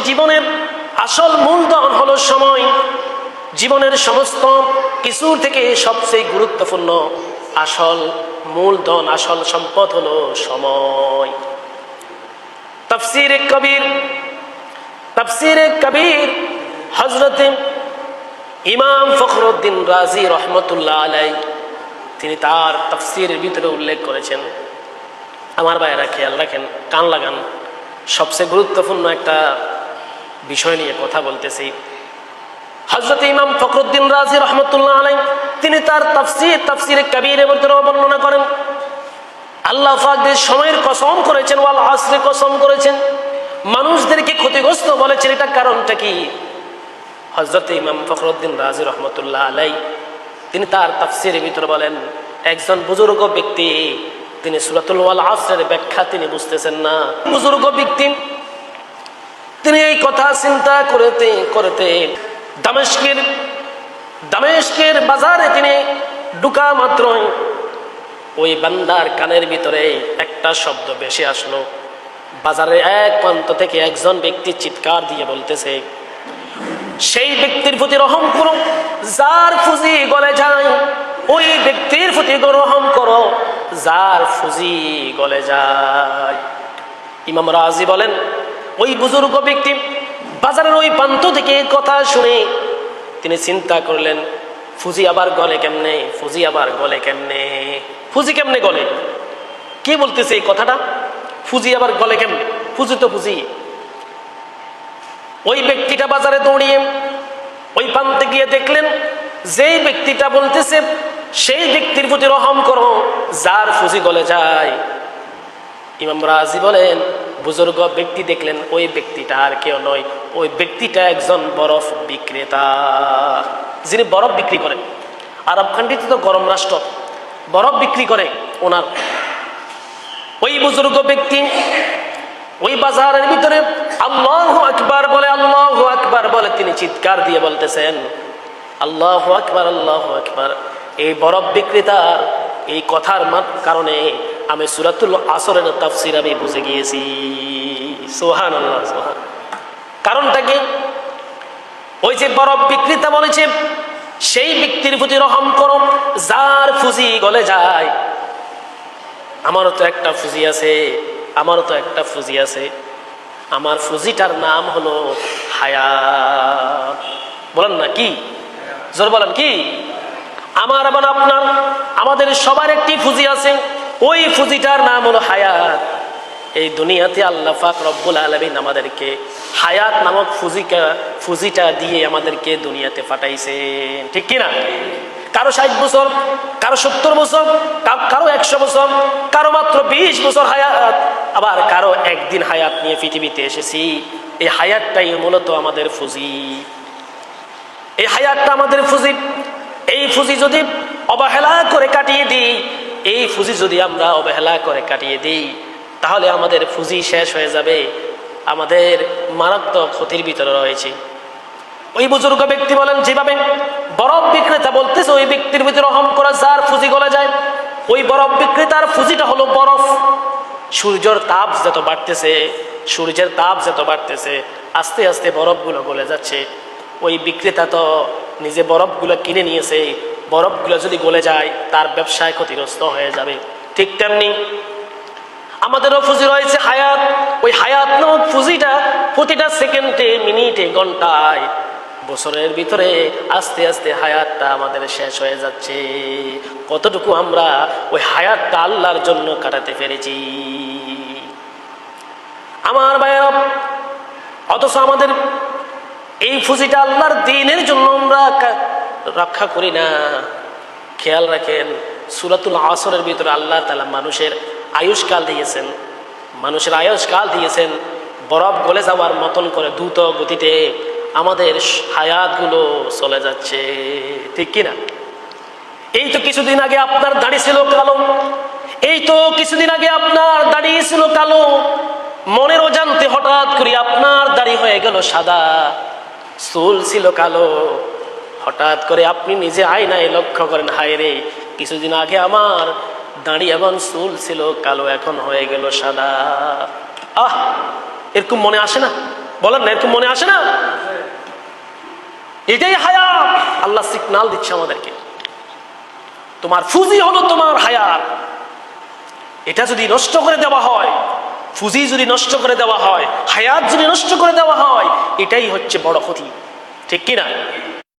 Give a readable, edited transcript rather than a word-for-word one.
জীবনের আসল মূলধন হলো সময়। জীবনের সমস্ত কিছুর থেকে সবচেয়ে গুরুত্বপূর্ণ আসল মূলধন, আসল সম্পদ হলো সময়। তাফসীরে কবির হযরত ইমাম ফখরুদ্দীন রাজি রহমতুল্লাহ আলাইহি তিনি তার তাফসীরের ভিতরে উল্লেখ করেছেন। আমার ভাইয়েরা খেয়াল রাখেন, কান লাগান, সবচেয়ে গুরুত্বপূর্ণ একটা বিষয় নিয়ে কথা বলতেছি। হযরত ইমাম ফখরুদ্দীন রাজি রহমতুল্লাহ আলাইহি তিনি তার তাফসীরে কবিরের ভিতরে বর্ণনা করেন, আল্লাহ পাক যে সময়ের কসম করেছেন, ওয়াল আসরে কসম করেছেন, মানুষদেরকে ক্ষতিগ্রস্ত বলেছেন, এটা কারণটা কি? হযরত ইমাম ফখরুদ্দীন রাজি রহমতুল্লাহ আলাইহি তিনি তার তাফসীরের ভিতরে বলেন, একজন বুজুর্গ ব্যক্তি তিনি সূরাতুল ওয়াল আসরের ব্যাখ্যা তিনি বুঝতেছেন না। বুজুর্গ ব্যক্তি তিনি এই কথা চিন্তা করতে দামেস্কের বাজারে তিনি ঢুকা মাত্রই ওই বান্দার কানের ভিতরে একটা শব্দ ভেসে আসলো। বাজারের এক প্রান্ত থেকে একজন ব্যক্তি চিৎকার দিয়ে বলতেছে, সেই ব্যক্তির প্রতি রহম করো যার ফুজি গলে যায়, ওই ব্যক্তির প্রতি রহম করো যার ফুজি গলে যায়। ইমাম রাজি বলেন, ওই বুজুর্গ ব্যক্তি বাজারের ওই প্রান্ত থেকে কথা শুনে তিনি চিন্তা করলেন, ফুজি আবার গলে কেমনে, ফুজি আবার গলে কেমনে, ফুজি কেমনে গলে, কে বলতেছে এই কথাটা, ফুজি আবার গলে কেমনে, ফুজি তো ফুজি। ওই ব্যক্তিটা বাজারে দৌড়িয়ে ওই প্রান্তে গিয়ে দেখলেন যেই ব্যক্তিটা বলতেছে সেই ব্যক্তির প্রতি রহম করো যার ফুজি গলে যায়। ইমাম রাজি বলেন, বুজুর্গ ব্যক্তি দেখলেন ওই ব্যক্তিটা আর কেউ নয়, ওই ব্যক্তিটা একজন বরফ বিক্রেতা, যিনি বরফ বিক্রি করেন। আরব কান্ট্রিতে তো গরম রাষ্ট্র, বরফ বিক্রি করে ওনার। ওই বুজুর্গ ব্যক্তি ওই বাজারের ভিতরে আল্লাহু আকবার বলে, আল্লাহু আকবার বলে তিনি চিৎকার দিয়ে বলতেছেন, আল্লাহু আকবার, আল্লাহু আকবার। এই বরফ বিক্রেতার এই কথার কারণে আমি সূরাতুল আসরের তাফসীর আমি বুঝে গিয়েছি। সুবহানাল্লাহ, সুবহান। কারণটা কি? ওই যে বরফ বিক্রেতা বলেছে সেই ব্যক্তির প্রতি রহম করো যার ফুজি গলে যায়। আমারও তো একটা ফুজি আছে, আমারও তো একটা ফুজি আছে। আমার ফুজিটার নাম হলো হায়াত। বলেন না কি, জোর বলেন কি? আমার এবং আপনার, আমাদের সবার একটি ফুজি আছে, ওই ফুজিটার নাম হলো হায়াত। এই দুনিয়াতে আল্লাহ পাক রব্বুল আলামিন আমাদেরকে হায়াত নামক ফুজিটা দিয়ে আমাদেরকে দুনিয়াতে পাঠাইছে, ঠিক কিনা? কারো 60 বছর, কারো 70 বছর, কারো 100 বছর, কারো মাত্র 20 বছর হায়াত, আবার কারো একদিন হায়াত নিয়ে পৃথিবীতে এসেছি। এই হায়াতটাই মূলত আমাদের ফুজি, এই হায়াতটা আমাদের ফুজি। এই ফুজি যদি অবহেলা করে কাটিয়ে দিই, এই ফুজি যদি আমরা অবহেলা করে কাটিয়ে দিই, তাহলে আমাদের ফুজি শেষ হয়ে যাবে, আমাদের মারাত্মক ক্ষতির ভিতরে রয়েছে। ওই বুজুর্গ ব্যক্তি বলেন, যেভাবে বরফ বিক্রেতা বলতেছে ওই ব্যক্তির ভিতরে রহম করা যার ফুজি গলে যায়, ওই বরফ বিক্রেতার ফুজিটা হলো বরফ। সূর্যের তাপ যত বাড়তেছে আস্তে আস্তে বরফগুলো গলে যাচ্ছে। ওই বিক্রেতা তো নিজে বরফগুলো কিনে নিয়েছে, বরফগুলো যদি গলে যায় তার ব্যবসায় ক্ষতিগ্রস্ত হয়ে যাবে। ঠিক তেমনি আমাদেরও ফুজি রয়েছে হায়াত। ওই হায়াত নামক ফুজিটা প্রতিটা সেকেন্ডে, মিনিটে, ঘন্টায়, বছরের ভিতরে আস্তে আস্তে হায়াতটা আমাদের শেষ হয়ে যাচ্ছে। কতটুকু আমরা ওই হায়াতটা আল্লাহর জন্য কাটাতে পেরেছি আমার ভাইয়েরা? অথচ আমাদের এই ফুজিটা আল্লাহর দ্বীনের জন্য আমরা রক্ষা করি না। খেয়াল রাখেন, সূরাতুল আসরের ভিতরে আল্লাহ তাআলা মানুষের আয়ুষ্কাল দিয়েছেন বরফ গলে যাওয়ার মতন করে দ্রুত গতিতে আমাদের হায়াতগুলো চলে যাচ্ছে, ঠিক কিনা? এই তো কিছুদিন আগে আপনার দাড়ি ছিল কালো, মনের অজান্তে হঠাৎ করে আপনার দাড়ি হয়ে গেল সাদা। চুল ছিল কালো, হঠাৎ করে আপনি নিজে আয়নায় লক্ষ্য করেন, হায় রে, কিছুদিন আগে আমার দাড়ি এবং চুল ছিল কালো, এখন হয়ে গেল সাদা। এরকম মনে আসে না? বলেন না, এরকম মনে আসে না? এটাই হায়াত। আল্লাহ সিগনাল দিচ্ছে আমাদেরকে, তোমার ফুজি হলো তোমার হায়াত। এটা যদি নষ্ট করে দেওয়া হয়, ফুজি যদি নষ্ট করে দেওয়া হয়, হায়াত যদি নষ্ট করে দেওয়া হয়, এটাই হচ্ছে বড় ক্ষতি। ঠিক কিনা?